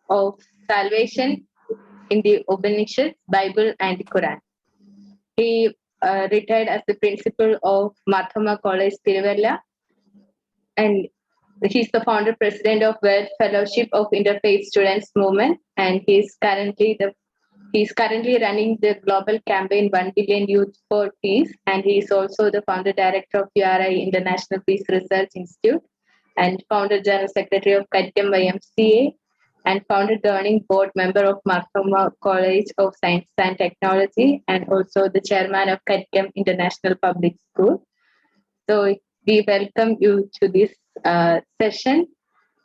of salvation in the Upanishads, Bible, and the Quran. He retired as the principal of Mahatma College, Tiruvalla, and he's the founder president of World Fellowship of Interfaith Students Movement, and he's currently running the global campaign 1 billion Youth for Peace, and he is also the founder director of U.S.A. International Peace Research Institute, and founder general secretary of Karickam YMCA, and founder governing board member of Mahatma College of Science and Technology, and also the chairman of Karickam International Public School. So we welcome you to this session,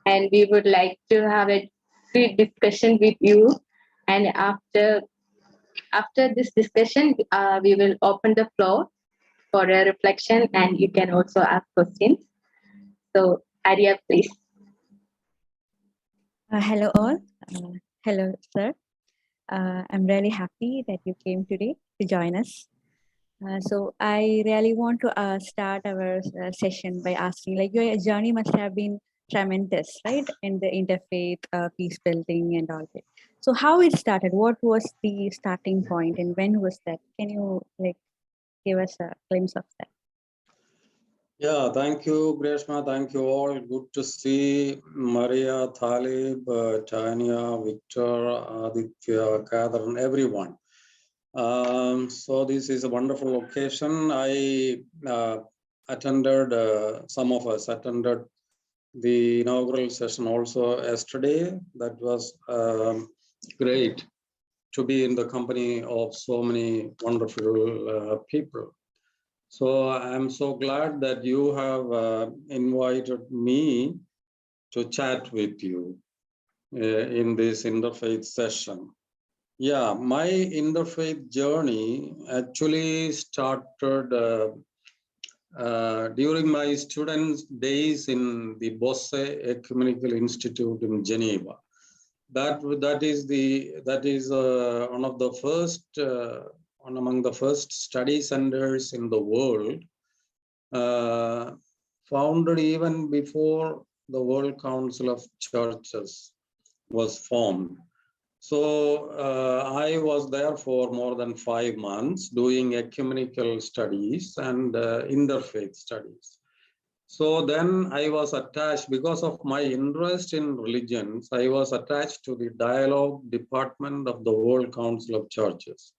and we would like to have a free discussion with you. And after this discussion, we will open the floor for a reflection, and you can also ask questions. So, Arya, please. Hello all. Hello, sir. I'm really happy that you came today to join us. So I really want to start our session by asking, like, your journey must have been tremendous, right? In the interfaith, peace building and all that. So how it started? What was the starting point and when was that? Can you give us a glimpse of that? Yeah, thank you, Greshma. Thank you all. Good to see Maria, Talib, Tanya, Victor, Aditya, Katherine, everyone. So this is a wonderful occasion. I attended, some of us attended the inaugural session also yesterday. That was great to be in the company of so many wonderful people. So I'm so glad that you have invited me to chat with you in this interfaith session. Yeah, my interfaith journey actually started during my students' days in the Bossey Ecumenical Institute in Geneva. That is one of the first among the first study centers in the world, founded even before the World Council of Churches was formed. So I was there for more than 5 months doing ecumenical studies and interfaith studies. So then I was attached, because of my interest in religions, I was attached to the dialogue department of the World Council of Churches.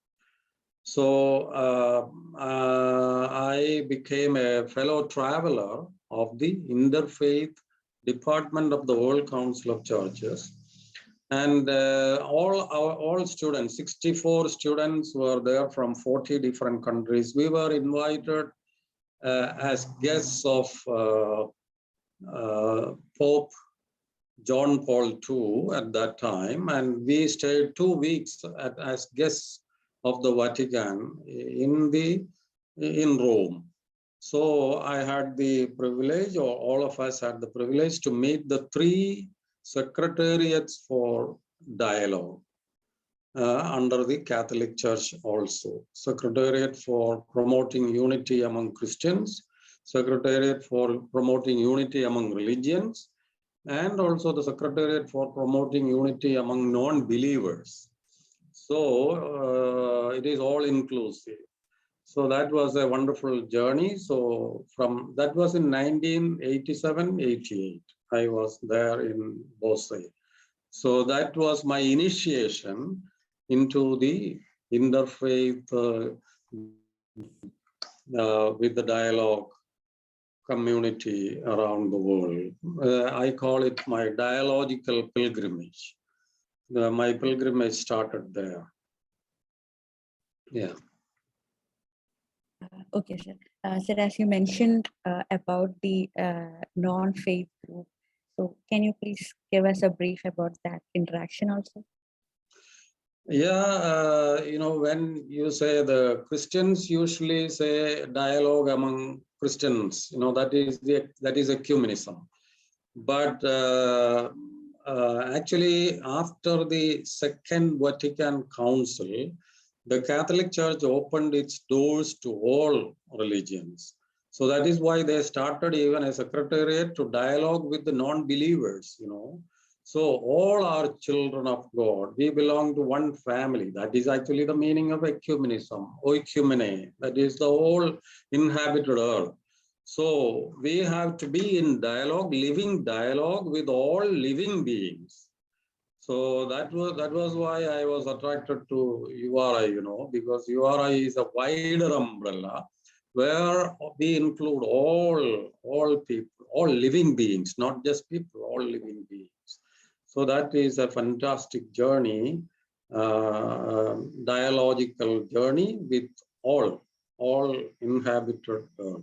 So I became a fellow traveler of the Interfaith Department of the World Council of Churches. And all students, 64 students were there from 40 different countries. We were invited as guests of Pope John Paul II at that time. And we stayed 2 weeks as guests of the Vatican in Rome. So I had the privilege, or all of us had the privilege, to meet the 3 secretariats for dialogue under the Catholic Church also. Secretariat for promoting unity among Christians, Secretariat for promoting unity among religions, and also the Secretariat for promoting unity among non-believers. So it is all inclusive. So that was a wonderful journey. So that was in 1987-88. I was there in Bossey. So that was my initiation into the interfaith with the dialogue community around the world. I call it my dialogical pilgrimage. My pilgrimage started there. Yeah. Okay, sir. Sir, as you mentioned about the non-faith group, so can you please give us a brief about that interaction also? Yeah, when you say the Christians usually say dialogue among Christians, that is ecumenism. But actually, after the Second Vatican Council, the Catholic Church opened its doors to all religions. So that is why they started even a secretariat to dialogue with the non-believers, So all are children of God. We belong to one family. That is actually the meaning of ecumenism, oikumene. That is the whole inhabited earth. So we have to be in dialogue, living dialogue with all living beings. So that was why I was attracted to U.S.A, because U.S.A is a wider umbrella where we include all people, all living beings, not just people, all living beings. So that is a fantastic journey, dialogical journey with all inhabited earth.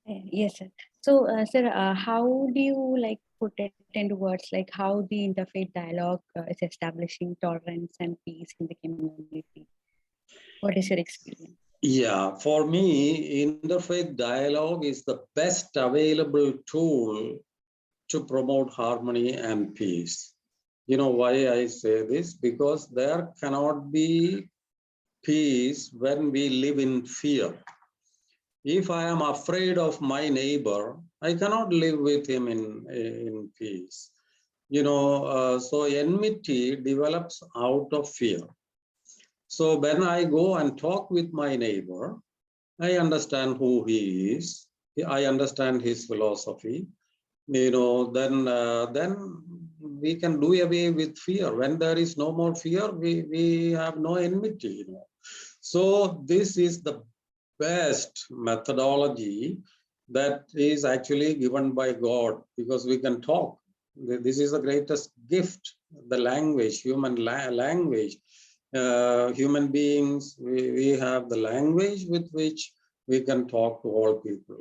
Yes, sir. So, sir, how do you put it into words, how the interfaith dialogue is establishing tolerance and peace in the community? What is your experience? Yeah, for me, interfaith dialogue is the best available tool to promote harmony and peace. You know why I say this? Because there cannot be peace when we live in fear. If I am afraid of my neighbor, I cannot live with him in peace. So enmity develops out of fear. So when I go and talk with my neighbor, I understand who he is. I understand his philosophy. Then we can do away with fear. When there is no more fear, we have no enmity. So this is the best methodology that is actually given by God, because we can talk. This is the greatest gift, the language, human language. Human beings, we have the language with which we can talk to all people.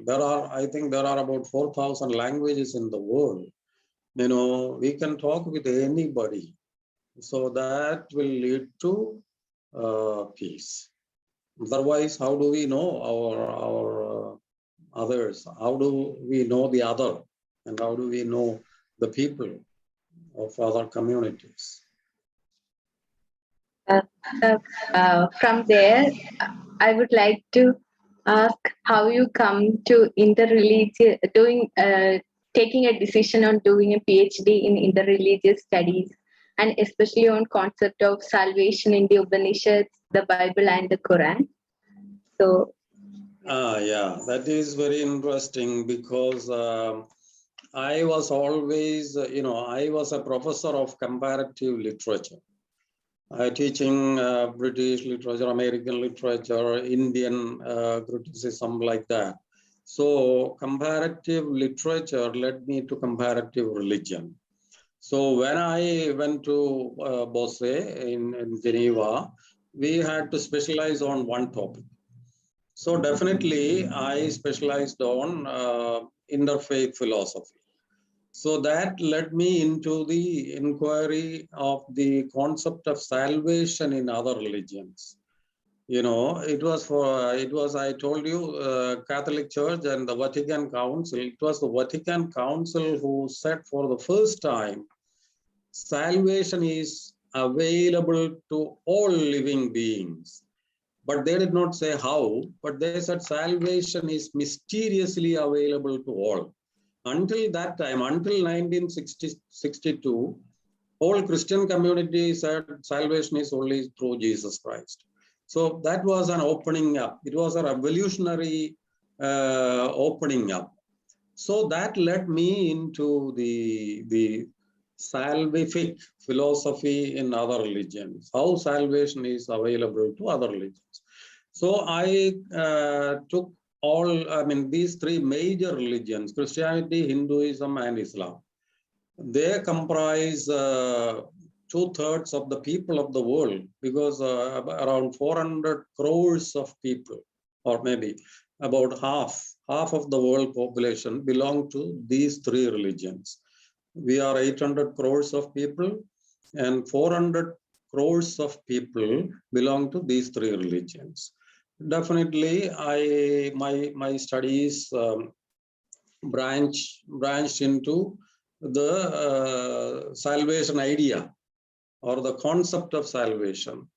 I think there are about 4,000 languages in the world. We can talk with anybody. So that will lead to peace. Otherwise, how do we know our others? How do we know the other? And how do we know the people of other communities? From there, I would like to ask how you come to interreligious taking a decision on doing a PhD in interreligious studies, and especially on concept of salvation in the Upanishads, the Bible, and the Qur'an. So, yeah, that is very interesting, because I was always, I was a professor of comparative literature. Teaching British literature, American literature, Indian criticism, like that. So comparative literature led me to comparative religion. So when I went to Bossey in Geneva, we had to specialize on one topic. So definitely I specialized on interfaith philosophy. So that led me into the inquiry of the concept of salvation in other religions. It was, I told you, Catholic Church and the Vatican Council. It was the Vatican Council who said for the first time, salvation is available to all living beings. But they did not say how, but they said salvation is mysteriously available to all. Until that time, until 1962, whole Christian community said salvation is only through Jesus Christ. So that was an opening up. It was a revolutionary opening up. So that led me into the salvific philosophy in other religions, how salvation is available to other religions. So I took these three major religions, Christianity, Hinduism, and Islam. They comprise 2/3 of the people of the world, because around 400 crores of people, or maybe about half of the world population belong to these three religions. We are 800 crores of people, and 400 crores of people belong to these three religions. Definitely, my studies branched into the salvation idea, or the concept of salvation.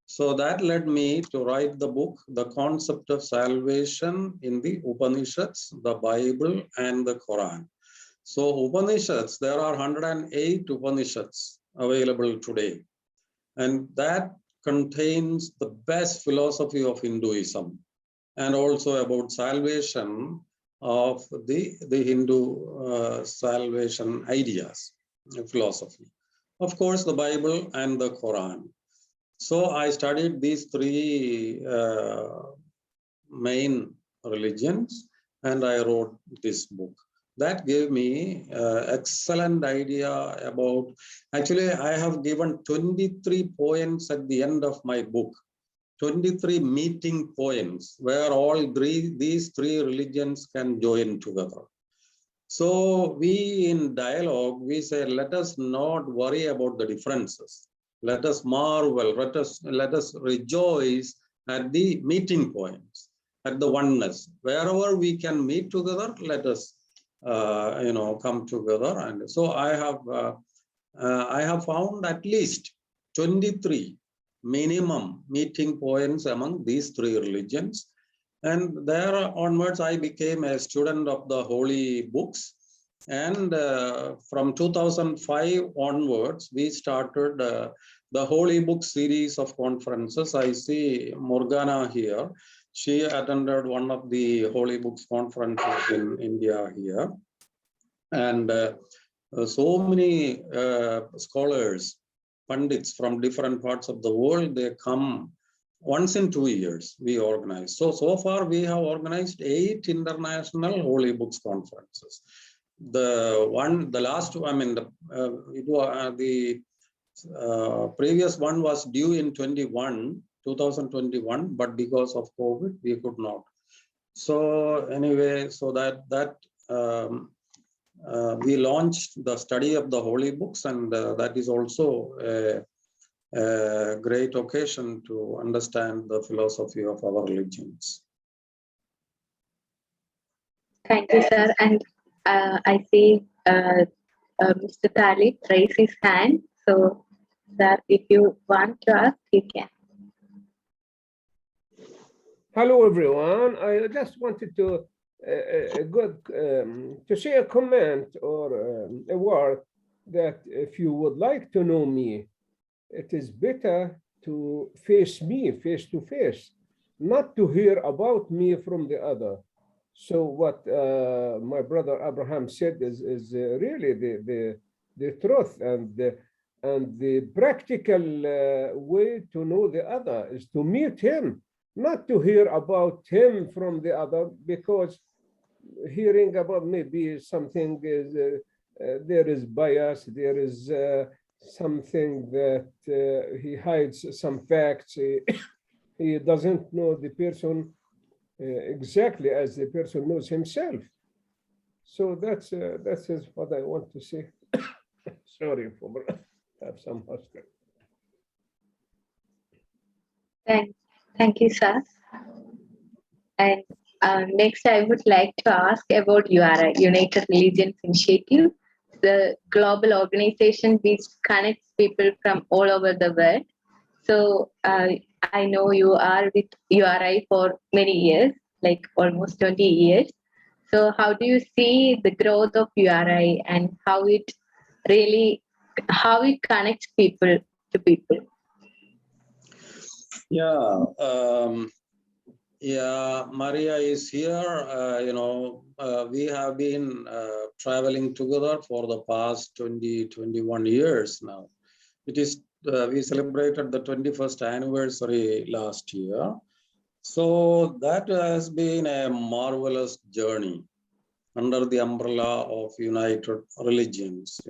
So that led me to write the book, The Concept of Salvation in the Upanishads, the Bible, and the Qur'an. So Upanishads, there are 108 Upanishads available today. And that contains the best philosophy of Hinduism and also about salvation of the Hindu salvation ideas, philosophy. Of course, the Bible and the Quran. So I studied these three main religions and I wrote this book. That gave me excellent idea about, actually I have given 23 points at the end of my book, 23 meeting points where all these three religions can join together. So we in dialogue, we say, let us not worry about the differences. Let us marvel, let us rejoice at the meeting points, at the oneness. Wherever we can meet together, let us come together. And so I have found at least 23 minimum meeting points among these three religions. And there onwards, I became a student of the holy books. And from 2005 onwards, we started the holy book series of conferences. I see Morgana here. She attended one of the holy books conferences in India here. And so many scholars, pundits from different parts of the world, they come once in 2 years, we organize. So far we have organized 8 international holy books conferences. The previous one was due in 2021, but because of COVID, we could not. So anyway, so that we launched the study of the holy books, and that is also a great occasion to understand the philosophy of our religions. Thank you, sir. And I see Mr. Talib raise his hand. So, sir, if you want to ask, you can. Hello, everyone. I just wanted to say a comment or a word that if you would like to know me, it is better to face me face to face, not to hear about me from the other. So what my brother Abraham said is really the truth, and the practical way to know the other is to meet him, not to hear about him from the other, because hearing about maybe something is there is bias, there is something that he hides some facts. He doesn't know the person exactly as the person knows himself. So that's what I want to say. Sorry for have some hustle. Thank you, sir. And next, I would like to ask about U.R.I, United Religions Initiative, the global organization which connects people from all over the world. So I know you are with U.R.I for many years, like almost 20 years. So how do you see the growth of U.R.I and how it connects people to people? Yeah, Maria is here. We have been traveling together for the past 21 years now. It is we celebrated the 21st anniversary last year. So that has been a marvelous journey under the umbrella of United Religions,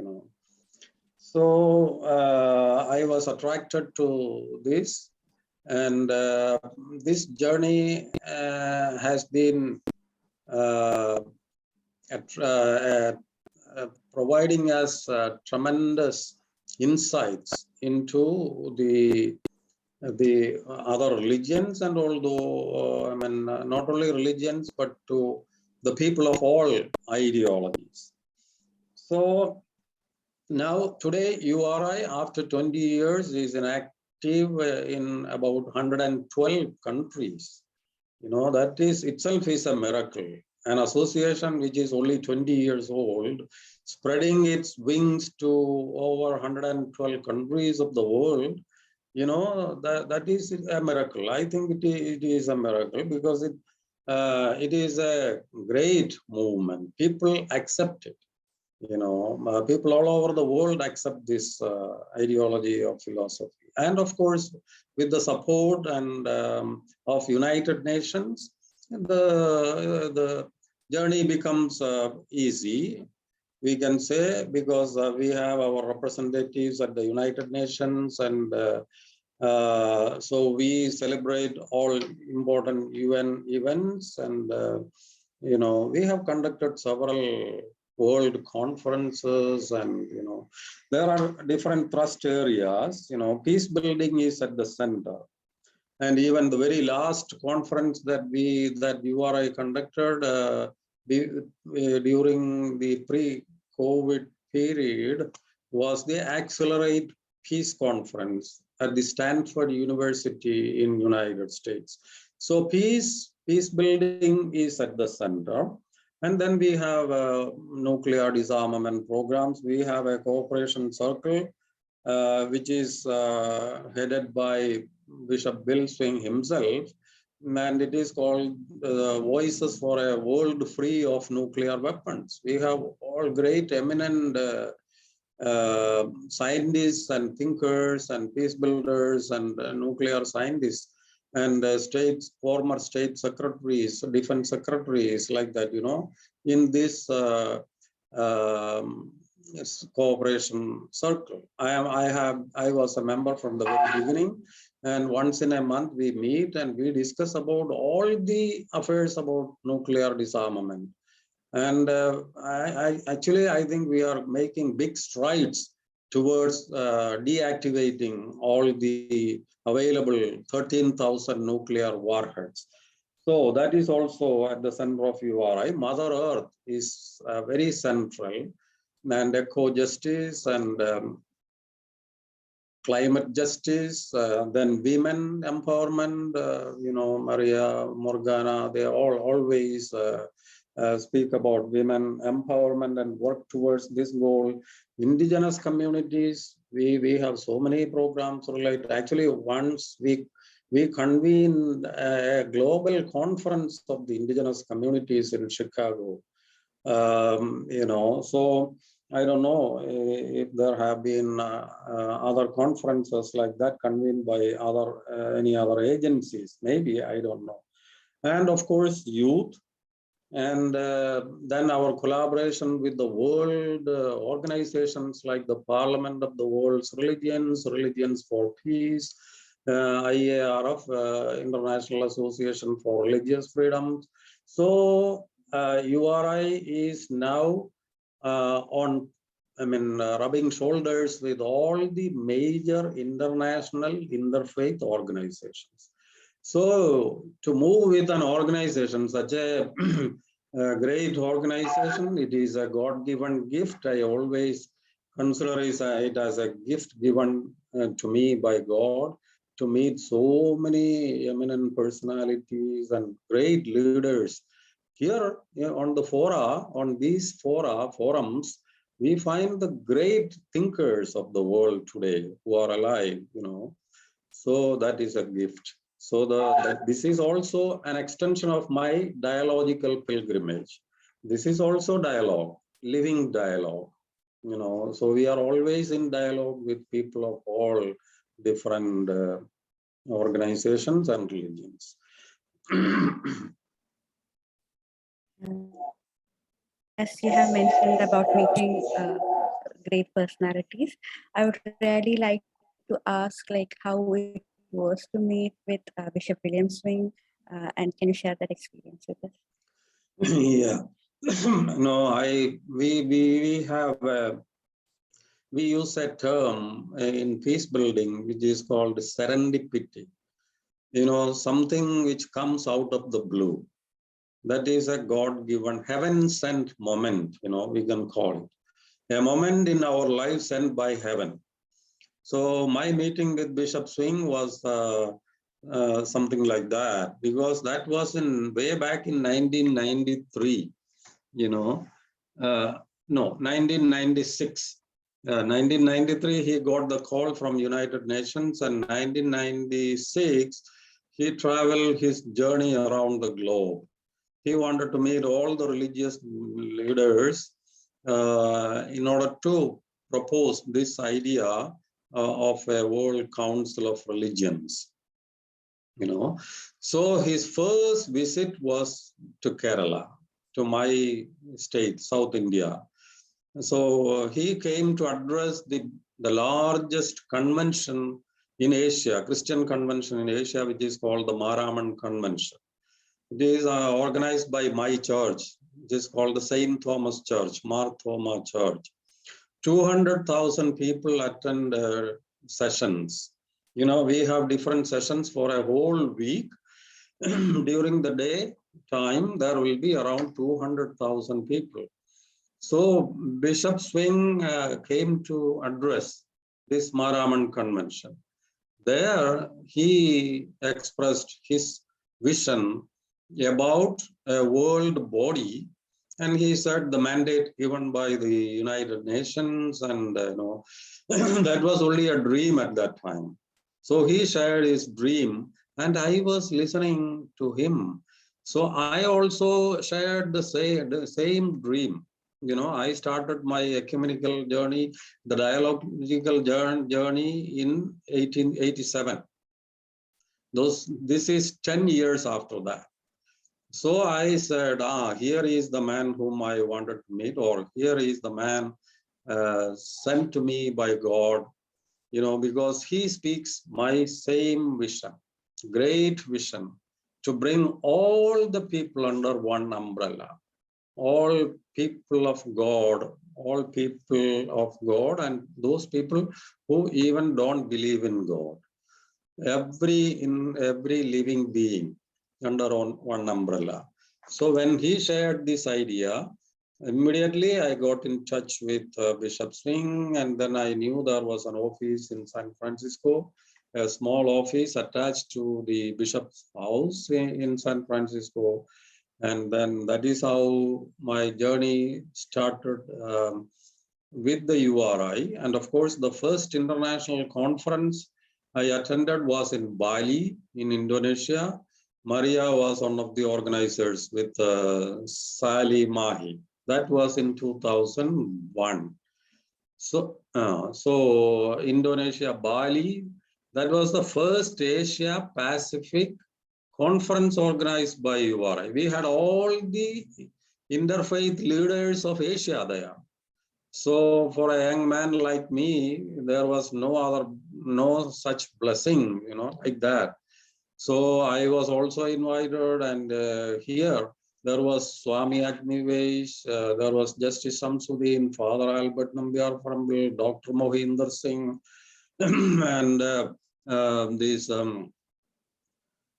So I was attracted to this, and this journey has been providing us tremendous insights into the other religions, and although not only religions, but to the people of all ideologies. So now today URI, after 20 years, is active in about 112 countries. That is itself is a miracle. an association which is only 20 years old, spreading its wings to over 112 countries of the world, you know, that is a miracle. I think it is a miracle because it is a great movement. People accept it. You know, people all over the world accept this ideology of philosophy. And of course, with the support and of United Nations, the journey becomes easy, we can say, because we have our representatives at the United Nations, and so we celebrate all important UN events, and you know, we have conducted several world conferences, and you know, there are different thrust areas. You know, peace building is at the center. And even the very last conference that U.S.A. conducted during the pre-COVID period was the Accelerate Peace Conference at the Stanford University in United States. So peace building is at the center. And then we have nuclear disarmament programs. We have a cooperation circle, which is headed by Bishop Bill Swing himself, and it is called Voices for a World Free of Nuclear Weapons. We have all great eminent scientists and thinkers and peace builders and nuclear scientists and former state secretaries, defense secretaries, like that, you know, in this cooperation circle. I was a member from the very beginning, and once in a month we meet and we discuss about all the affairs about nuclear disarmament. And I think we are making big strides towards deactivating all the available 13,000 nuclear warheads. So that is also at the center of URI. Mother Earth is very central, and eco-justice and climate justice, then women empowerment, you know, Maria Morgana, they all always speak about women empowerment and work towards this goal. Indigenous communities, we have so many programs related. Actually, once we convened a global conference of the indigenous communities in Chicago. You know, so I don't know if there have been other conferences like that convened by any other agencies. Maybe, I don't know. And of course, youth. And then our collaboration with the world organizations like the Parliament of the World's Religions, Religions for Peace, IARF, International Association for Religious Freedoms. So URI is now rubbing shoulders with all the major international interfaith organizations. So to move with an organization, such a great organization, it is a God-given gift. I always consider it as a gift given to me by God to meet so many eminent personalities and great leaders. Here on the on these forums, we find the great thinkers of the world today who are alive, you know. So that is a gift. So this is also an extension of my dialogical pilgrimage. This is also dialogue, living dialogue, you know. So we are always in dialogue with people of all different organizations and religions. As you have mentioned about meeting great personalities, I would really like to ask, like, how it was to meet with Bishop William Swing, and can you share that experience with us? Yeah, no, we use a term in peace building which is called serendipity. You know, something which comes out of the blue. That is a God-given, heaven-sent moment, you know, we can call it. A moment in our life sent by heaven. So my meeting with Bishop Swing was something like that, because that was in way back in 1993, no, 1996. 1993, he got the call from United Nations, and 1996, he traveled his journey around the globe. He wanted to meet all the religious leaders in order to propose this idea of a World Council of Religions. So his first visit was to Kerala, to my state, South India. So he came to address the largest convention in Asia, Christian convention in Asia, which is called the Maraman Convention. It is organized by my church. It is called the St. Thomas Church, Mar Thoma Church. 200,000 people attend sessions. We have different sessions for a whole week. During the day time, there will be around 200,000 people. So Bishop Swing came to address this Maraman Convention. There he expressed his vision about a world body, and he said the mandate given by the United Nations, and that was only a dream at that time. So he shared his dream, and I was listening to him. So I also shared the same dream. I started my ecumenical journey, the dialogical journey in 1887. This is 10 years after that. So I said, here is the man whom I wanted to meet, or here is the man sent to me by God, because he speaks my same vision, great vision, to bring all the people under one umbrella, all people of God, and those people who even don't believe in God, every living being under one umbrella. So when he shared this idea, immediately I got in touch with Bishop Swing, and then I knew there was an office in San Francisco, a small office attached to the bishop's house in San Francisco. And then that is how my journey started with the URI. And of course, the first international conference I attended was in Bali, in Indonesia. Maria was one of the organizers with Sally Mahi. That was in 2001. So Indonesia, Bali, that was the first Asia Pacific conference organized by URI. We had all the interfaith leaders of Asia there. So for a young man like me, there was no such blessing, like that. So I was also invited, and here there was Swami Agnivesh, there was Justice Samsudin, Father Albert Nambiar Parambil, Dr. Mohinder Singh, and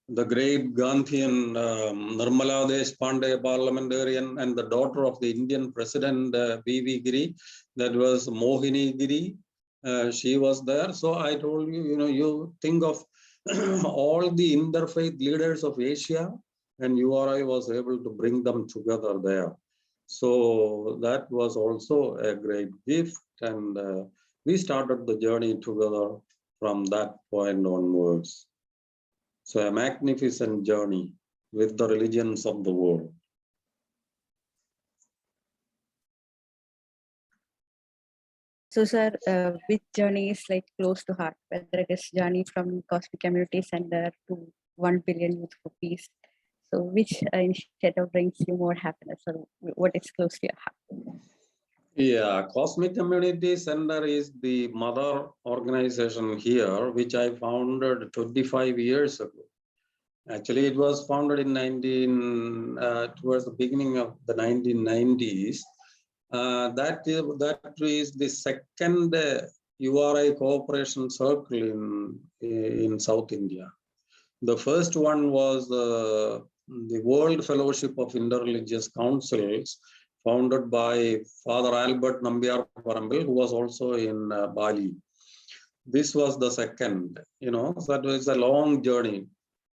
the great Gandhian Nirmala Deshpande, parliamentarian, and the daughter of the Indian president, B.V. Giri, that was Mohini Giri. She was there. So I told you, you think of all the interfaith leaders of Asia, and URI was able to bring them together there. So that was also a great gift, and we started the journey together from that point onwards. So a magnificent journey with the religions of the world. So, sir, which journey is like close to heart, whether it is journey from Cosmic Community Center to 1 billion youth for peace? So which initiative brings you more happiness, or what is close to your heart? Yeah, Cosmic Community Center is the mother organization here, which I founded 25 years ago. Actually, it was founded in towards the beginning of the 1990s. That is the second URI cooperation circle in South India. The first one was the World Fellowship of Interreligious Councils, founded by Father Albert Nambiar Parambil, who was also in Bali. This was the second, so that was a long journey.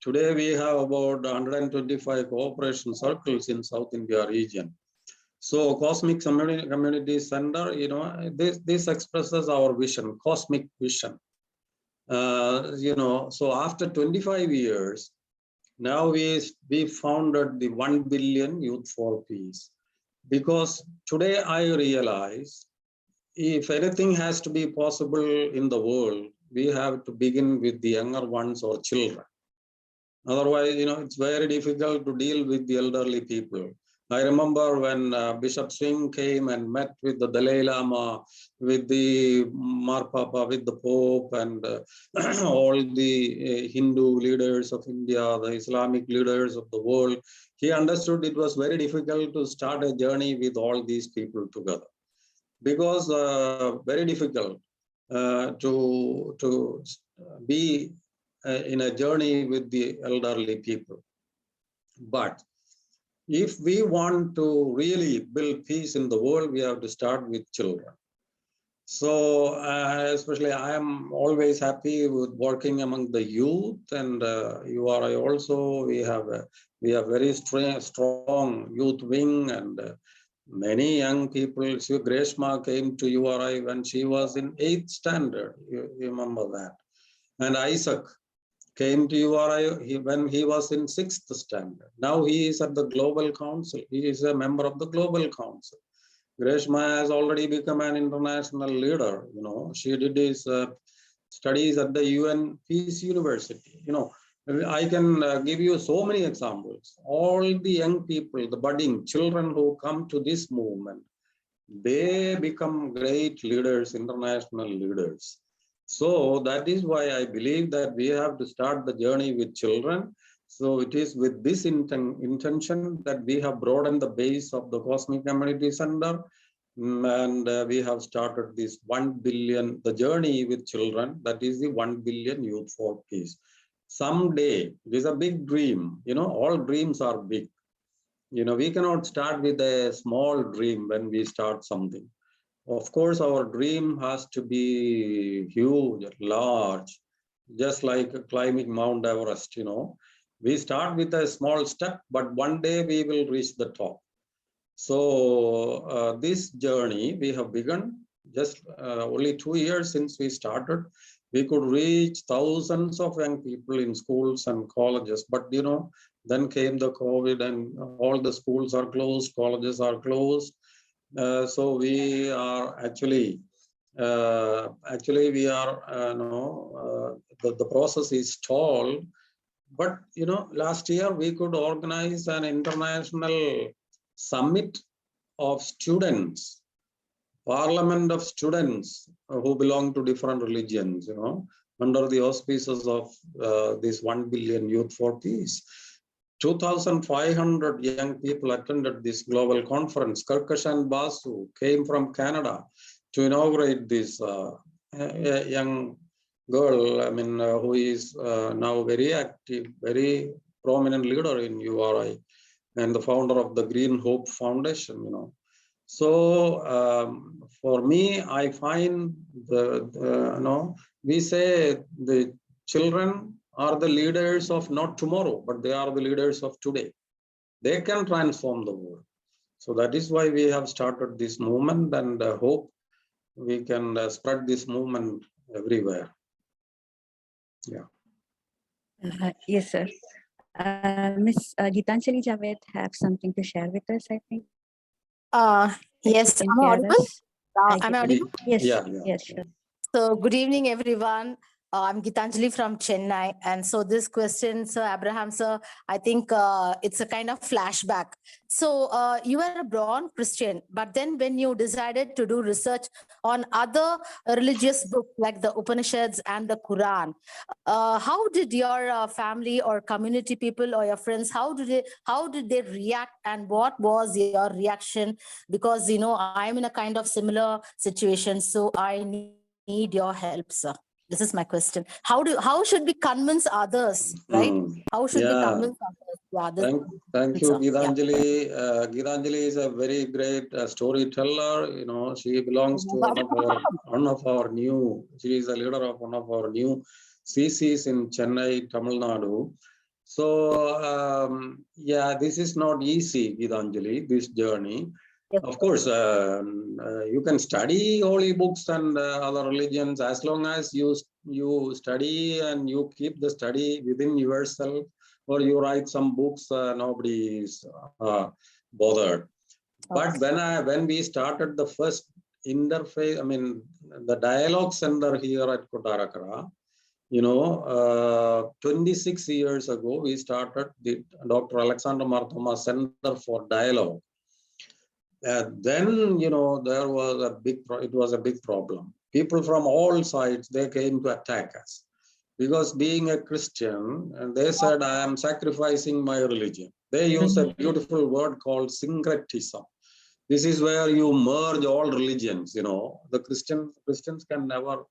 Today we have about 125 cooperation circles in South India region. So Cosmic Community Center, this expresses our vision, cosmic vision. So after 25 years, now we founded the 1 billion Youth for Peace. Because today I realize, if anything has to be possible in the world, we have to begin with the younger ones or children. Otherwise, it's very difficult to deal with the elderly people. I remember when Bishop Singh came and met with the Dalai Lama, with the Marpapa, with the Pope, and all the Hindu leaders of India, the Islamic leaders of the world. He understood it was very difficult to start a journey with all these people together. Because very difficult to be in a journey with the elderly people. But if we want to really build peace in the world, we have to start with children. So especially I am always happy with working among the youth, and U.R.I. also, we have very strong youth wing, and many young people. So Greshma came to U.R.I. when she was in 8th standard, you remember that. And Isaac came to U.R.I. when he was in 6th standard. Now he is at the Global Council. He is a member of the Global Council. Greshma has already become an international leader. She did his studies at the UN Peace University. I can give you so many examples. All the young people, the budding children who come to this movement, they become great leaders, international leaders. So that is why I believe that we have to start the journey with children. So it is with this intention that we have broadened the base of the Cosmic Community Center, and we have started this 1 billion, the journey with children, that is the 1 billion Youth for Peace. Someday, it is a big dream, all dreams are big. We cannot start with a small dream when we start something. Of course, our dream has to be huge, large, just like climbing Mount Everest, We start with a small step, but one day we will reach the top. So this journey we have begun just only 2 years since we started. We could reach thousands of young people in schools and colleges, but then came the COVID and all the schools are closed, colleges are closed. So we are actually we are the process is stalled. But last year we could organize an international summit of students, parliament of students who belong to different religions, under the auspices of this 1 billion Youth for Peace. 2,500 young people attended this global conference. Karickam and Bossey came from Canada to inaugurate this young girl, who is now very active, very prominent leader in U.R.I. and the founder of the Green Hope Foundation, So for me, I find we say the children are the leaders of not tomorrow, but they are the leaders of today. They can transform the world. So that is why we have started this movement, and hope we can spread this movement everywhere. Yeah. Yes, sir. Miss Kitanjali Javed have something to share with us, I think. Yes, am I audible? Am I audible? Yes, yes, sure. So good evening, everyone. I'm Kitanjali from Chennai. And so this question, Sir Abraham, sir, I think it's a kind of flashback. So you were a born Christian, but then when you decided to do research on other religious books like the Upanishads and the Qur'an, how did your family or community people or your friends, how did they react, and what was your reaction? Because, I'm in a kind of similar situation, so I need your help, sir. This is my question. How should we convince others, right? How should we convince others? Yeah, thank you, Kitanjali. Kitanjali is a very great storyteller. She belongs to one of our new. She is a leader of one of our new CCs in Chennai, Tamil Nadu. So yeah, this is not easy, Kitanjali, this journey. Yes. Of course, you can study holy books and other religions as long as you study and you keep the study within yourself, or you write some books. Nobody is bothered. But when we started the first interfaith, I mean the dialogue center here at Kottarakara, 26 years ago, we started the Dr. Alexander Marthoma Center for Dialogue. Then, there was it was a big problem. People from all sides, they came to attack us. Because being a Christian, and they said, I am sacrificing my religion. They use a beautiful word called syncretism. This is where you merge all religions, The Christians can never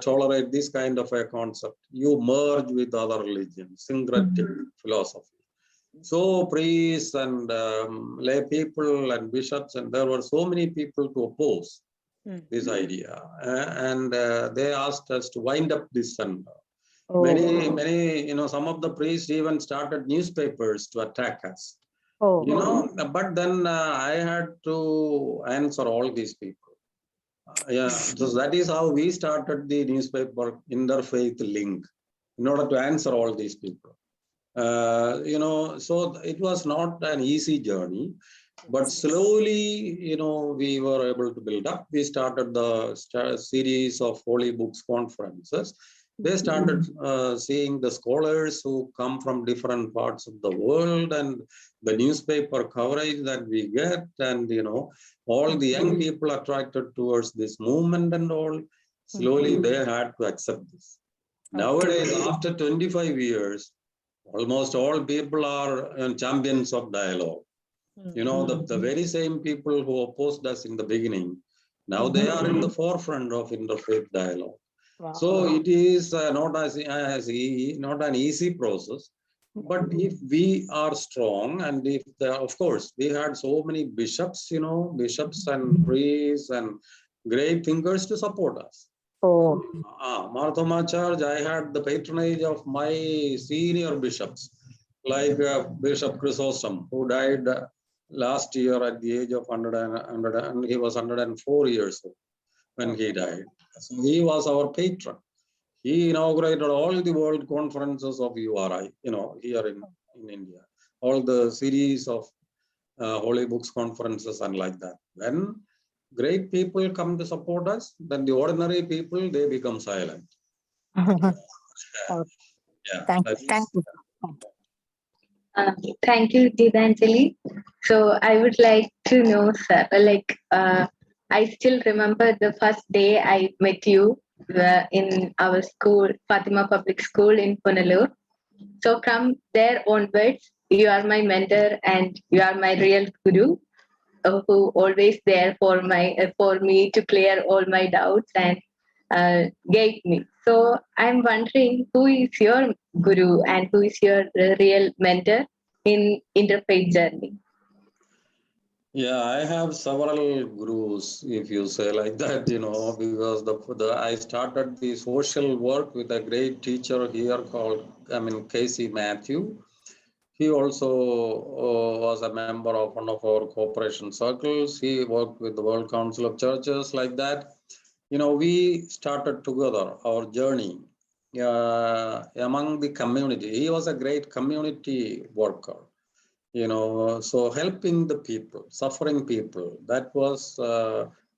tolerate this kind of a concept. You merge with other religions, syncretic philosophy. So priests and lay people and bishops, and there were so many people to oppose this idea. And they asked us to wind up this center. Many, some of the priests even started newspapers to attack us. But then I had to answer all these people. So that is how we started the newspaper Interfaith Link, in order to answer all these people. So it was not an easy journey, but slowly, we were able to build up. We started the series of Holy Books conferences. They started seeing the scholars who come from different parts of the world, and the newspaper coverage that we get, and all the young people attracted towards this movement and all. Slowly they had to accept this. Nowadays, after 25 years, almost all people are champions of dialogue. The very same people who opposed us in the beginning, now they are in the forefront of interfaith dialogue. Wow. So it is not an easy process, but if we are strong, and if of course we had so many bishops, bishops and priests and great thinkers to support us. Marthoma Church, I had the patronage of my senior bishops, like Bishop Chrysostom, who died last year at the age of 100, he was 104 years old when he died. So he was our patron. He inaugurated all the world conferences of URI, here in India, all the series of Holy Books conferences and like that. When great people come to support us, then the ordinary people, they become silent. Thank you. Thank you, Kitanjali. So I would like to know, sir, I still remember the first day I met you in our school, Fatima Public School in Punalur. So from there onwards, you are my mentor and you are my real guru, who always there for me to clear all my doubts and guide me. So I'm wondering, who is your guru and who is your real mentor in interfaith journey? Yeah, I have several gurus, if you say like that, because I started the social work with a great teacher here called, Casey Matthew. He also was a member of one of our cooperation circles. He worked with the World Council of Churches like that. We started together our journey among the community. He was a great community worker. So helping the people, suffering people, that was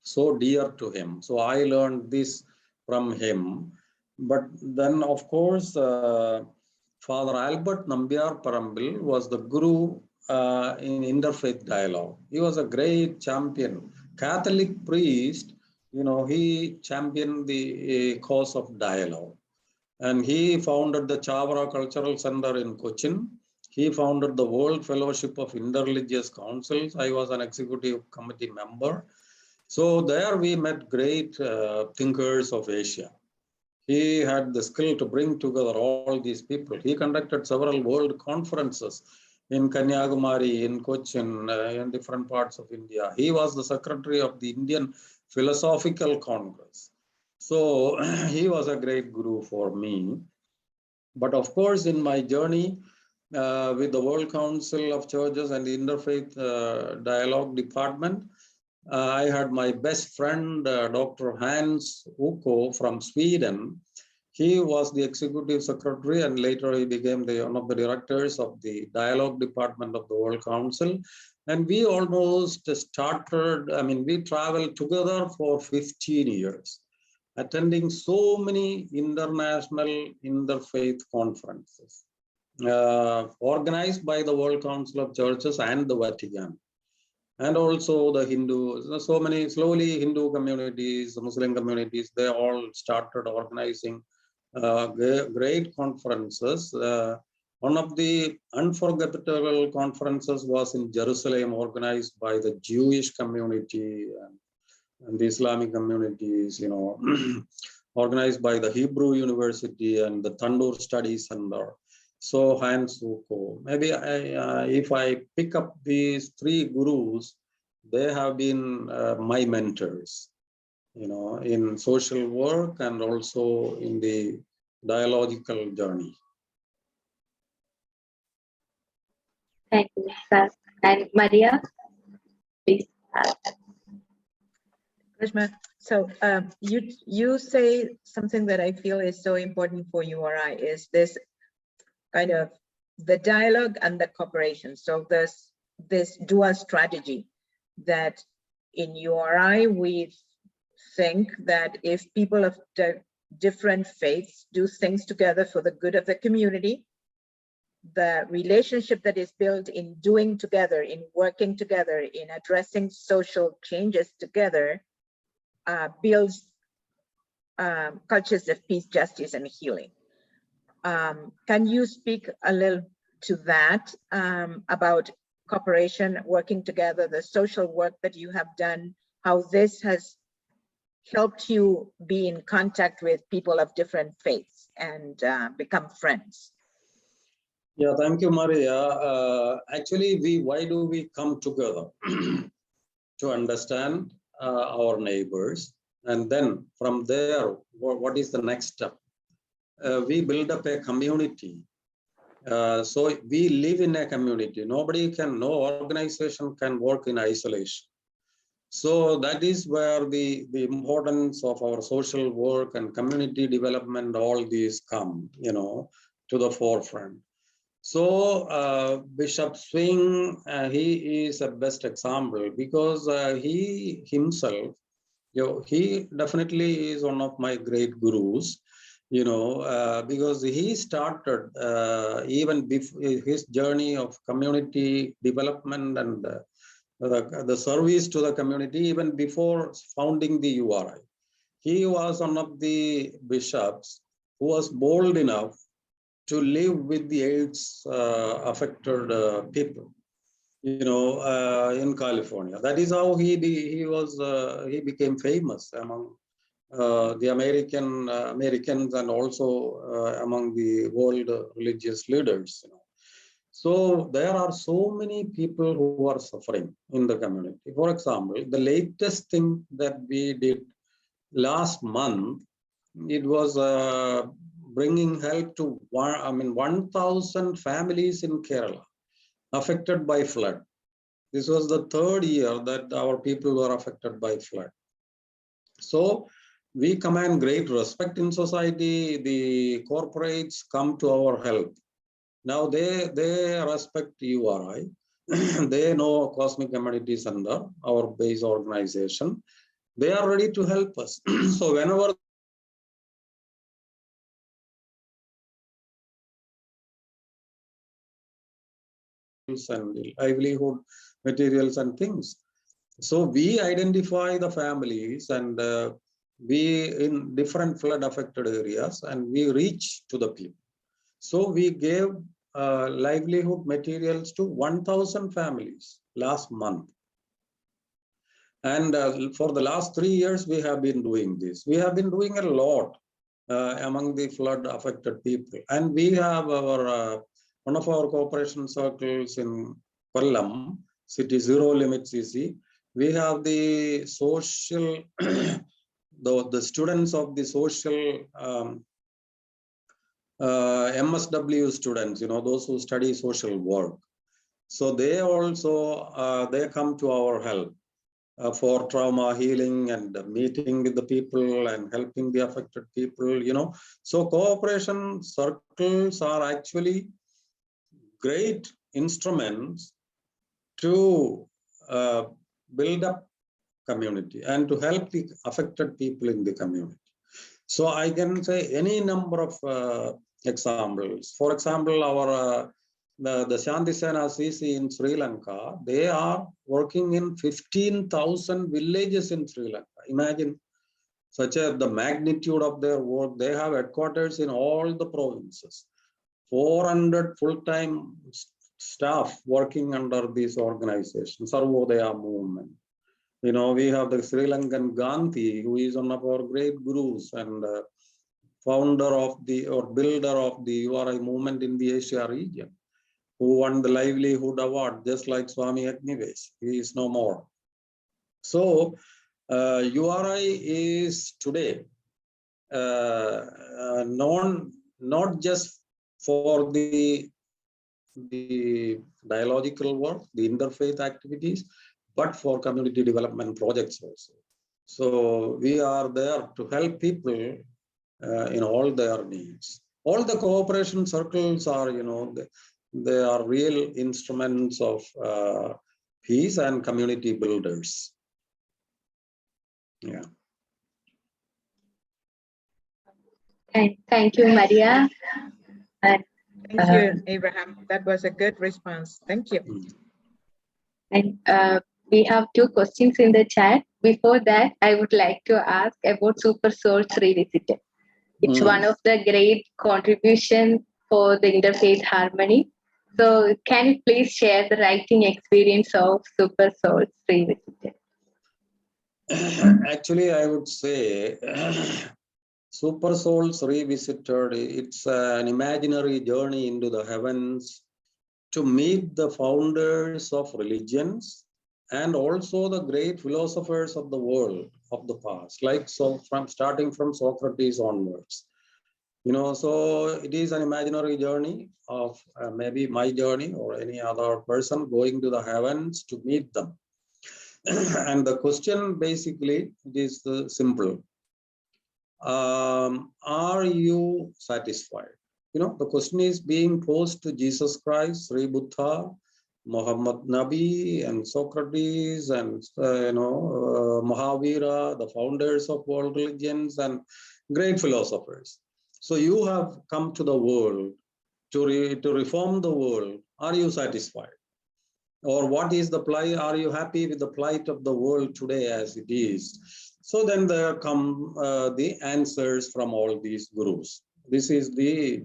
so dear to him. So I learned this from him. But then, of course, Father Albert Nambiar Parambil was the guru in interfaith dialogue. He was a great champion. Catholic priest, he championed the cause of dialogue. And he founded the Chavara Cultural Center in Cochin. He founded the World Fellowship of Interreligious Councils. I was an executive committee member. So there we met great thinkers of Asia. He had the skill to bring together all these people. He conducted several world conferences in Kanyakumari, in Cochin, in different parts of India. He was the secretary of the Indian Philosophical Congress. So he was a great guru for me. But of course, in my journey, with the World Council of Churches and the Interfaith Dialogue Department. I had my best friend, Dr. Hans Ukko from Sweden. He was the executive secretary, and later he became one of the directors of the Dialogue Department of the World Council. And we almost started, we traveled together for 15 years, attending so many international interfaith conferences, organized by the World Council of Churches and the Vatican. And also the Hindus, so many slowly Hindu communities, Muslim communities, they all started organizing great conferences. One of the unforgettable conferences was in Jerusalem, organized by the Jewish community and the Islamic communities, organized by the Hebrew University and the Tandoor Study Center. So Hans Ukko, maybe if I pick up these three gurus, they have been my mentors, in social work and also in the dialogical journey. Thank you, sir. And Maria, please. Krishna, so you say something that I feel is so important for URI is this kind of the dialogue and the cooperation. So this dual strategy that in URI we think that if people of different faiths do things together for the good of the community, the relationship that is built in doing together, in working together, in addressing social changes together, builds cultures of peace, justice, and healing. Can you speak a little to that, about cooperation, working together, the social work that you have done, how this has helped you be in contact with people of different faiths and become friends? Yeah, thank you, Maria. Actually, why do we come together? To understand our neighbors, and then from there, what is the next step? We build up a community. So we live in a community. No organization can work in isolation. So that is where the importance of our social work and community development, all these come, to the forefront. So Bishop Swing, he is a best example because he himself, he definitely is one of my great gurus, because he started even before his journey of community development and the service to the community, even before founding the URI. He was one of the bishops who was bold enough to live with the AIDS affected people, in California. That is how he became famous among the Americans and also among the world religious leaders. So there are so many people who are suffering in the community. For example, the latest thing that we did last month, it was bringing help to 1,000 families in Kerala affected by flood. This was the third year that our people were affected by flood. So we command great respect in society. The corporates come to our help. Now they respect URI. They know Cosmic Community Center, our base organization. They are ready to help us. So whenever and livelihood materials and things. So we identify the families and we in different flood affected areas and we reach to the people. So we gave livelihood materials to 1,000 families last month. And for the last 3 years, we have been doing this. We have been doing a lot among the flood affected people. And we have our one of our cooperation circles in Kollam, City Zero Limit CC. We have the social, the students of the social MSW students, those who study social work. So they also, they come to our help for trauma healing and meeting with the people and helping the affected people, So cooperation circles are actually great instruments to build up community and to help the affected people in the community. So I can say any number of examples. For example, our the Shanti Sena CC in Sri Lanka, they are working in 15,000 villages in Sri Lanka. Imagine the magnitude of their work. They have headquarters in all the provinces. 400 full-time staff working under these organizations, Sarvodaya movement. We have the Sri Lankan Gandhi, who is one of our great gurus and founder of builder of the U.S.A movement in the Asia region, who won the Livelihood Award, just like Swami Agnivesh. He is no more. So U.S.A is today known not just for the dialogical work, the interfaith activities, but for community development projects also. So we are there to help people in all their needs. All the cooperation circles are, they are real instruments of peace and community builders. Yeah. Thank you, Maria. And, Thank you, Abraham. That was a good response. Thank you. And we have 2 questions in the chat. Before that, I would like to ask about Super Souls Revisited. It's one of the great contributions for the interfaith harmony. So can you please share the writing experience of Super Souls Revisited? Actually, I would say Super Souls Revisited, it's an imaginary journey into the heavens to meet the founders of religions and also the great philosophers of the world of the past, like starting from Socrates onwards. So it is an imaginary journey of maybe my journey or any other person going to the heavens to meet them. And the question basically is simple. Are you satisfied? The question is being posed to Jesus Christ, Sri Buddha, Muhammad Nabi, and Socrates, and Mahavira, the founders of world religions, and great philosophers. So you have come to the world to reform the world. Are you satisfied? Or what is the plight? Are you happy with the plight of the world today as it is? So then there come the answers from all these gurus. This is the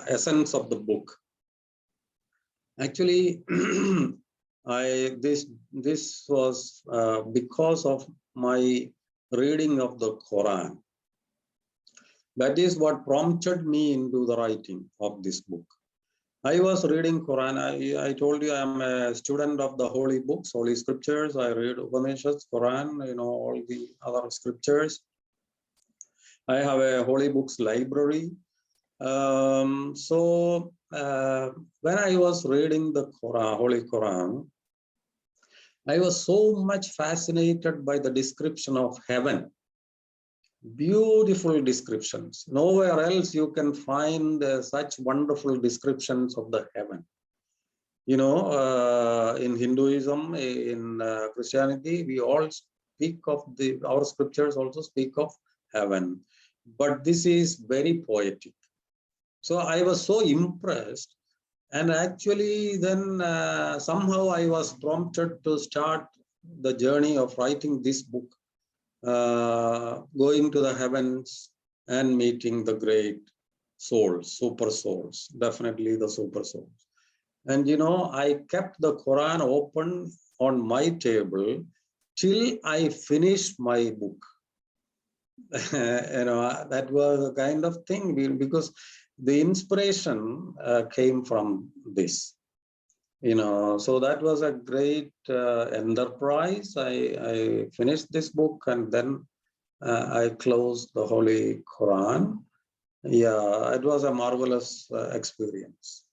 essence of the book. Actually, this was because of my reading of the Qur'an. That is what prompted me into the writing of this book. I was reading Quran. I told you I'm a student of the holy books, holy scriptures. I read Upanishads, Quran, all the other scriptures. I have a holy books library. So when I was reading the Quran, Holy Quran, I was so much fascinated by the description of heaven. Beautiful descriptions. Nowhere else you can find such wonderful descriptions of the heaven. In Hinduism, in Christianity, we all speak of our scriptures also speak of heaven. But this is very poetic. So I was so impressed. And actually then somehow I was prompted to start the journey of writing this book. Going to the heavens and meeting the great souls, super souls, definitely the super souls. And I kept the Quran open on my table till I finished my book. That was a kind of thing because the inspiration came from this. So that was a great enterprise. I finished this book and then I closed the Holy Quran. Yeah, it was a marvelous experience.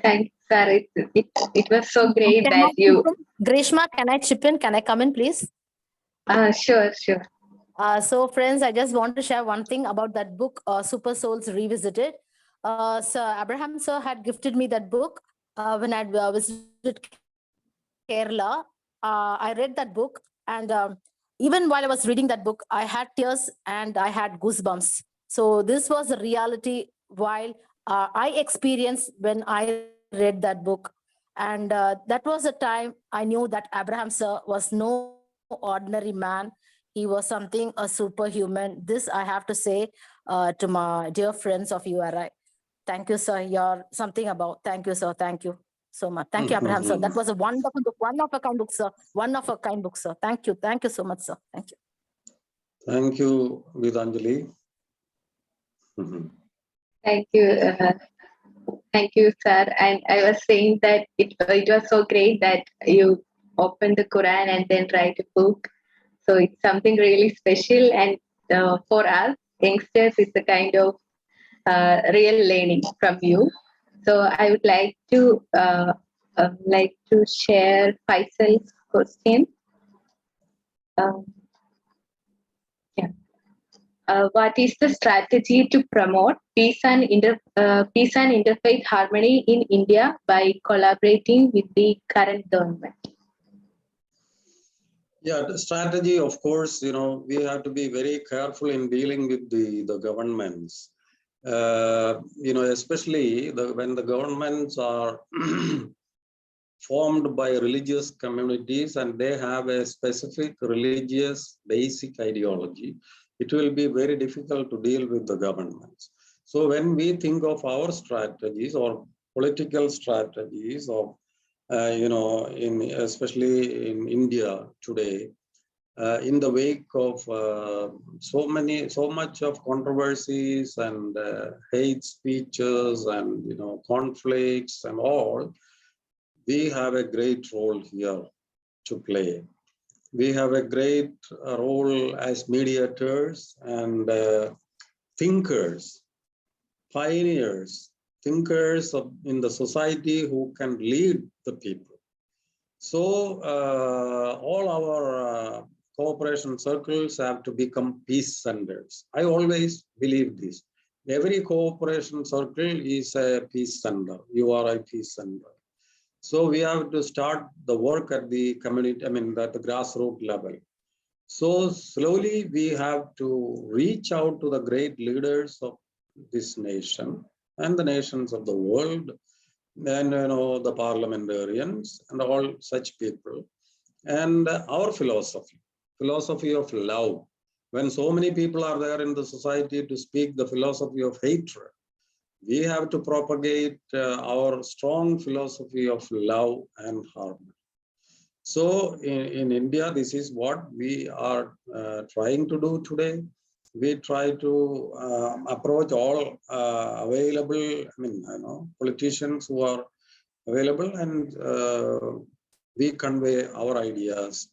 Thanks, sir. It was so great Can that I you. chip in? Grishma, can I chip in? Can I come in, please? Sure. So friends, I just want to share one thing about that book, Super Souls Revisited. Sir Abraham sir had gifted me that book when I visited Kerala. I read that book, and even while I was reading that book, I had tears and I had goosebumps. So this was a reality while I experienced when I read that book. And that was a time I knew that Abraham sir was no ordinary man. He was something, a superhuman. This I have to say to my dear friends of U.S.A. Thank you, sir. You're something about. Thank you, sir. Thank you so much. Thank you, Abraham, sir. That was a wonderful book. One of a kind book, sir. One of a kind book, sir. Thank you. Thank you so much, sir. Thank you. Thank you, Kitanjali. Thank you. Thank you, sir. And I was saying that it was so great that you opened the Quran and then write a book. So it's something really special. And for us, youngsters, it's a kind of real learning from you. So I would like to share Faisal's question. What is the strategy to promote peace and interfaith harmony in India by collaborating with the current government? Yeah, the strategy, of course, we have to be very careful in dealing with the governments. Especially when the governments are formed by religious communities and they have a specific religious basic ideology, it will be very difficult to deal with the governments. So when we think of our strategies or political strategies of, especially in India today, in the wake of so much of controversies and hate speeches and conflicts and all, we have a great role here to play. We have a great role as mediators and thinkers, pioneers, thinkers in the society who can lead the people. So all our cooperation circles have to become peace centers. I always believe this. Every cooperation circle is a peace center. You are a peace center. So we have to start the work at the community, at the grassroots level. So slowly we have to reach out to the great leaders of this nation and the nations of the world, and the parliamentarians and all such people. And our philosophy of love. When so many people are there in the society to speak the philosophy of hatred, we have to propagate our strong philosophy of love and harmony. So in India, this is what we are trying to do today. We try to approach all available, politicians who are available, and we convey our ideas.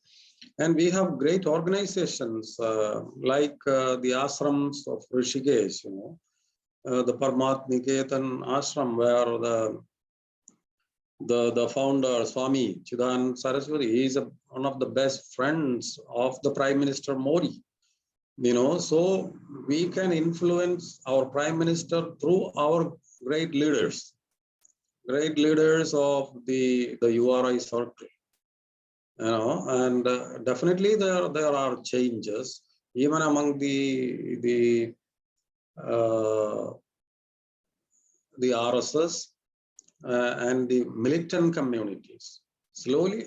And we have great organizations like the ashrams of Rishikesh, the Paramatmiketan ashram, where the founder, Swami Chidananda Saraswati, he is one of the best friends of the Prime Minister Modi. So we can influence our Prime Minister through our great leaders of the U.S.A. circle. And definitely there are changes even among the RSS and the militant communities. Slowly,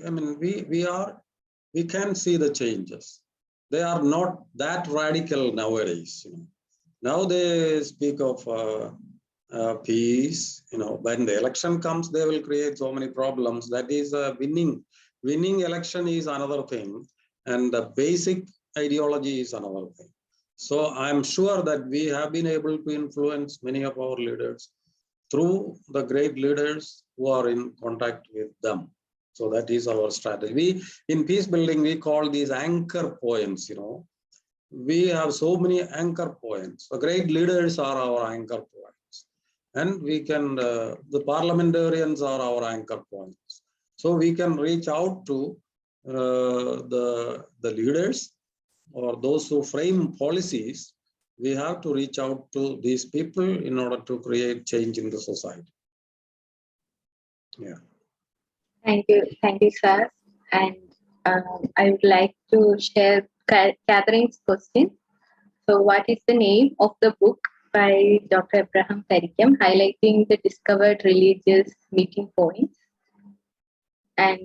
we can see the changes. They are not that radical nowadays. Now they speak of peace. When the election comes, they will create so many problems. That is winning. Winning election is another thing, and the basic ideology is another thing. So I'm sure that we have been able to influence many of our leaders through the great leaders who are in contact with them. So that is our strategy. In peace building, we call these anchor points, We have so many anchor points. The great leaders are our anchor points. And we can, the parliamentarians are our anchor points. So we can reach out to the leaders or those who frame policies. We have to reach out to these people in order to create change in the society. Yeah. Thank you, sir. And I would like to share Catherine's question. So, what is the name of the book by Dr. Abraham Karickam, highlighting the discovered religious meeting points? And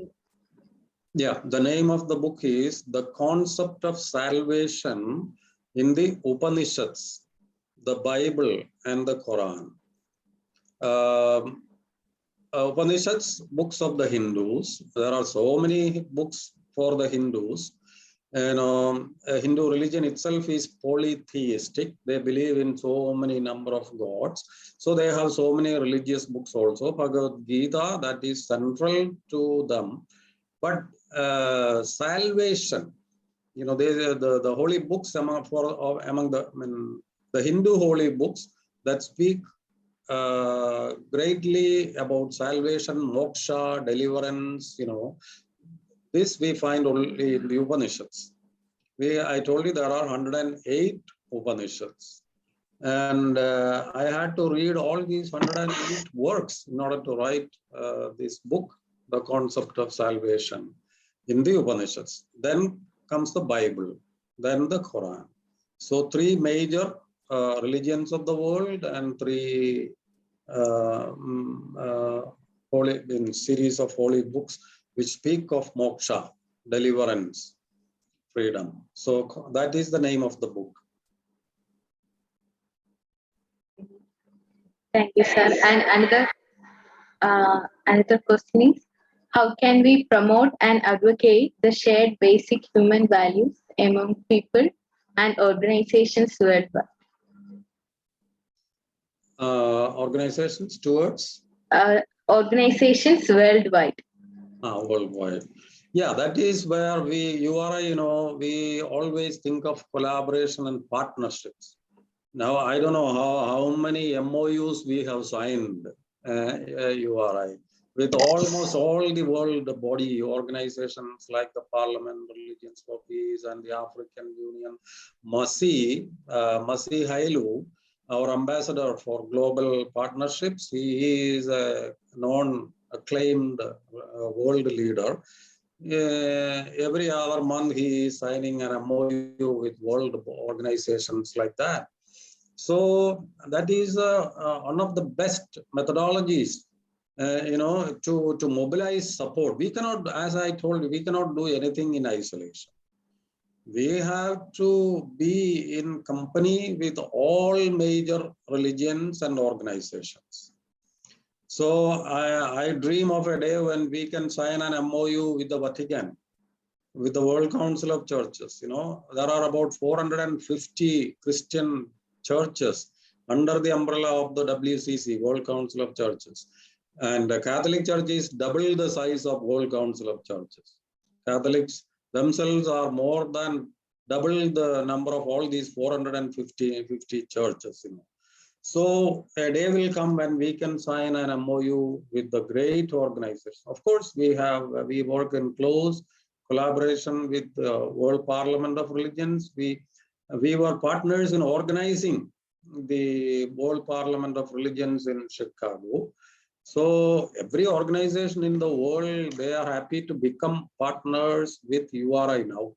yeah, the name of the book is The Concept of Salvation in the Upanishads, the Bible and the Qur'an. Upanishads, books of the Hindus. There are so many books for the Hindus. And Hindu religion itself is polytheistic. They believe in so many number of gods. So they have so many religious books also. Bhagavad Gita, that is central to them. But salvation, the holy books among the Hindu holy books that speak greatly about salvation, moksha, deliverance, this we find only in the Upanishads. I told you there are 108 Upanishads. And I had to read all these 108 works in order to write this book, The Concept of Salvation in the Upanishads. Then comes the Bible, then the Quran. So 3 major religions of the world and 3 series of holy books which speak of moksha, deliverance, freedom. So that is the name of the book. thank you, sir. And another question is, how can we promote and advocate the shared basic human values among people and organizations worldwide? Organizations towards? Organizations worldwide. Worldwide. Yeah, that is where URI, we always think of collaboration and partnerships. Now, I don't know how many MOUs we have signed, URI, with almost all the world body organizations like the Parliament, Religions for Peace, and the African Union. Masi Hailu, our ambassador for global partnerships, he is a acclaimed world leader. Every other month he is signing an MOU with world organizations like that. So that is one of the best methodologies, to mobilize support. We cannot, as I told you, we cannot do anything in isolation. We have to be in company with all major religions and organizations. So I dream of a day when we can sign an MOU with the Vatican, with the World Council of Churches. There are about 450 Christian churches under the umbrella of the WCC, World Council of Churches. And the Catholic Church is double the size of World Council of Churches. Catholics themselves are more than double the number of all these 450 churches. So a day will come when we can sign an MOU with the great organizers. Of course, we work in close collaboration with the World Parliament of Religions. We were partners in organizing the World Parliament of Religions in Chicago. So every organization in the world, they are happy to become partners with URI now,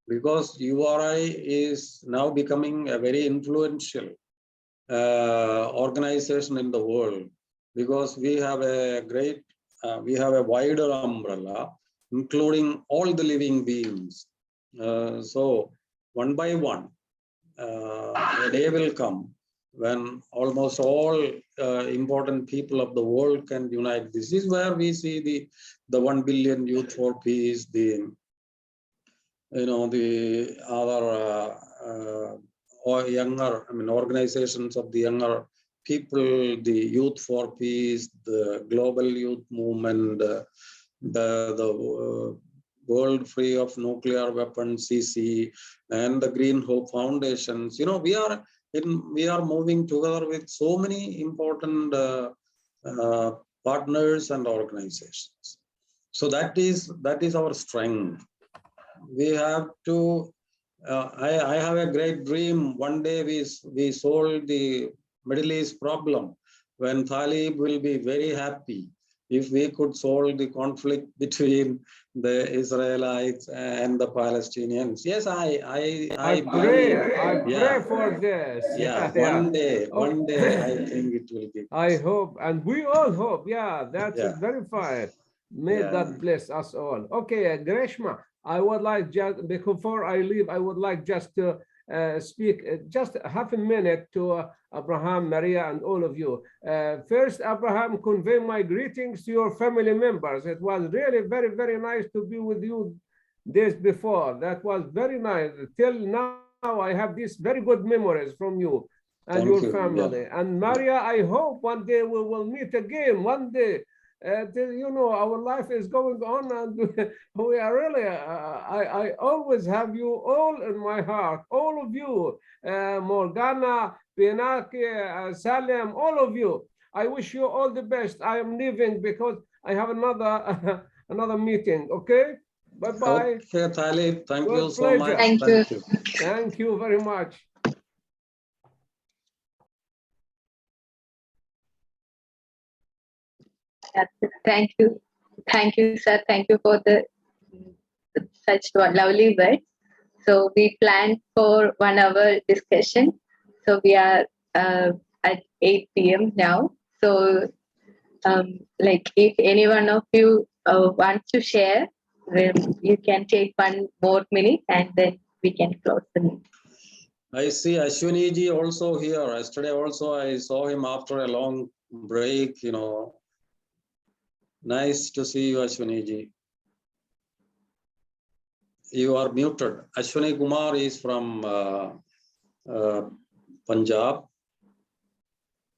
because URI is now becoming a very influential organization in the world, because we have a wider umbrella, including all the living beings. So one by one, a day will come when almost all important people of the world can unite. This is where we see the 1 billion youth for peace, the other or younger, organizations of the younger people, the Youth for Peace, the Global Youth Movement, the world free of nuclear weapons, CC, and the Green Hope Foundations. You know, we are moving together with so many important partners and organizations. So that is our strength. We have to. I have a great dream. One day we solve the Middle East problem. When Talib will be very happy if we could solve the conflict between the Israelites and the Palestinians. Yes, I pray for this. Yeah, one day I think it will be. I hope, and we all hope. Yeah, that's very fine. May God bless us all. Okay, Greshma, I would like just before I leave, I would like just to speak just half a minute to Abraham, Maria, and all of you. First, Abraham, convey my greetings to your family members. It was really very, very nice to be with you days before. That was very nice. Till now, I have these very good memories from you and your family. Yeah. And Maria, I hope one day we will meet again. One day. You know, our life is going on, and we are really, I always have you all in my heart, all of you, Morgana, Pinaki, Salem, all of you. I wish you all the best. I am leaving because I have another meeting, okay? Bye-bye. Okay, Talib, thank you so much. Thank you. Thank you very much. Thank you, sir. Thank you for such lovely words. So we planned for 1 hour discussion. So we are at 8 p.m. now. So like if any one of you wants to share, then you can take 1 more minute and then we can close the meeting. I see Ashwini ji also here. Yesterday also I saw him after a long break, you know. Nice to see you, Ashwini ji. You are muted. Ashwini Kumar is from Punjab,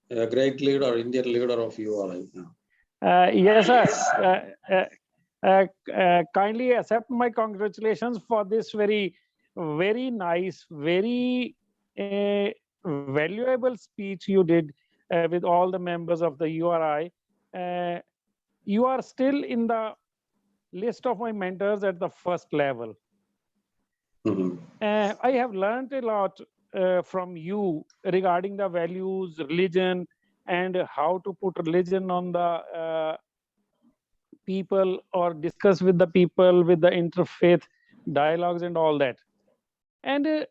a great leader, Indian leader of U.S.A. Yes, sir. Kindly accept my congratulations for this very nice, very valuable speech you did with all the members of the URI. You are still in the list of my mentors at the first level. I have learned a lot from you regarding the values, religion, and how to put religion on the people or discuss with the people, with the interfaith dialogues and all that. And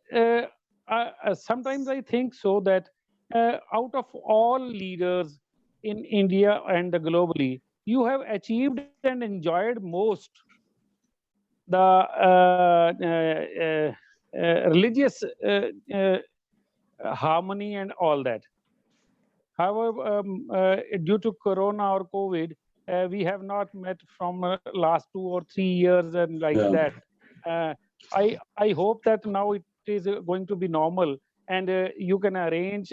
sometimes I think so that out of all leaders in India and globally, you have achieved and enjoyed most the religious harmony and all that. However, due to Corona or COVID, we have not met from last 2 or 3 years and like that. I hope that now it is going to be normal, and you can arrange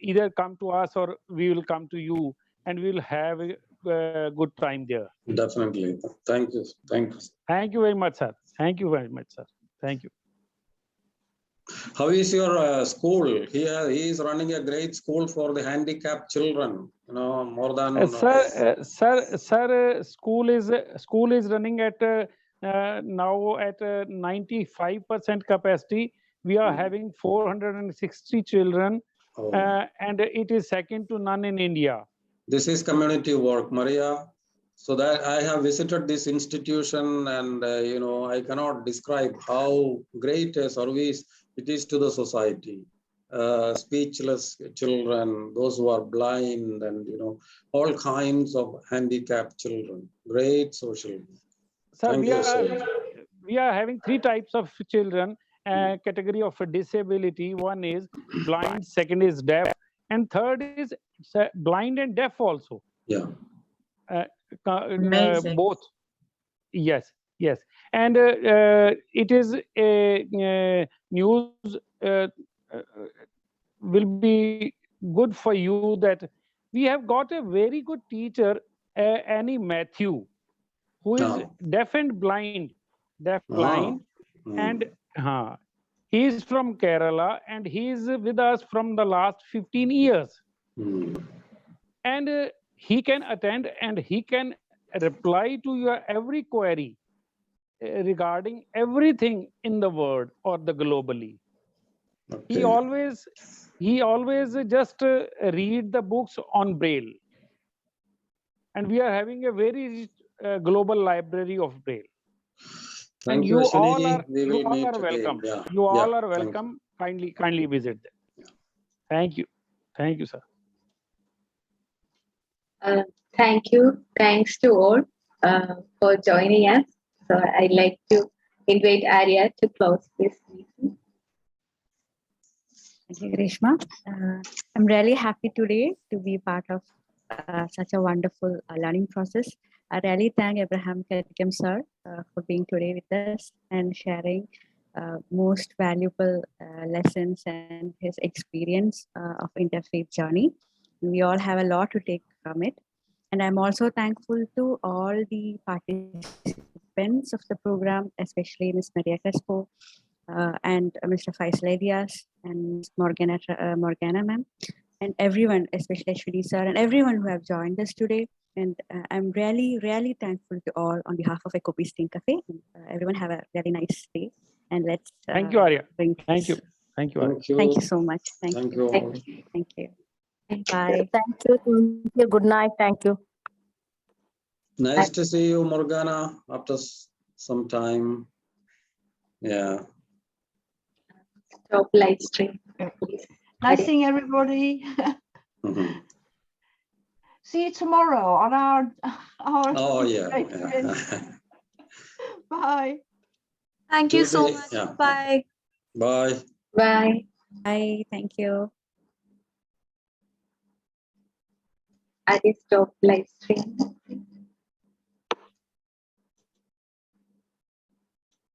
either come to us or we will come to you, and we will have a good time there. Definitely. Thank you. Thank you. Thank you very much, sir. Thank you very much, sir. Thank you. How is your school? He is running a great school for the handicapped children. You know, more than sir. School is running at now at 95% capacity. We are having 460 children, and it is second to none in India. This is community work, Maria. So that I have visited this institution, and you know, I cannot describe how great a service it is to the society. Speechless children, those who are blind, and you know, all kinds of handicapped children. Great social. Sir, we are having 3 types of children. Category of disability. One is blind, second is deaf, and third is blind and deaf also. Yeah. Both. Yes. And it is a news will be good for you that we have got a very good teacher, Annie Matthew. who is No. deaf and blind, blind, Mm. and he is from Kerala, and he is with us from the last 15 years. Mm. And he can attend and he can reply to your every query regarding everything in the world or the globally. He Okay. always just read the books on Braille. And we are having a very rich global library of Braille. Thank And you, you all Ashwini. are We will meet again. welcome. Yeah. You all Yeah. are Thank you. welcome. Kindly visit them. Thank you. Thank you, sir. Thank you. Thanks to all for joining us. So I'd like to invite Arya to close this meeting. Thank you, Grishma. I'm really happy today to be part of such a wonderful learning process. I really thank Abraham Karickam sir for being today with us and sharing most valuable lessons and his experience of interfaith journey. We all have a lot to take from it. And I'm also thankful to all the participants of the program, especially Ms. Maria Crespo, and Mr. Faisal Elias and Ms. Morgana ma'am, and everyone, especially Ashwini sir, and everyone who have joined us today. And I'm really thankful to all on behalf of Ecumenical Cafe. Everyone have a very nice day, and let's Thank you, Arya. bring Thank you. peace. Thank you, Arya. Thank you. Thank you so much. Thank you all. Thank you. Bye. Thank you. Good night. Thank you. Nice to see you, Morgana, after some time. Yeah. Stop live stream, please. Nice seeing everybody. Mhm. See you tomorrow on our Oh, yeah. Patreon. Bye. Thank you so Tuesday, much. yeah. Bye. Bye. Bye. Bye. Thank you. Arya, stop live stream.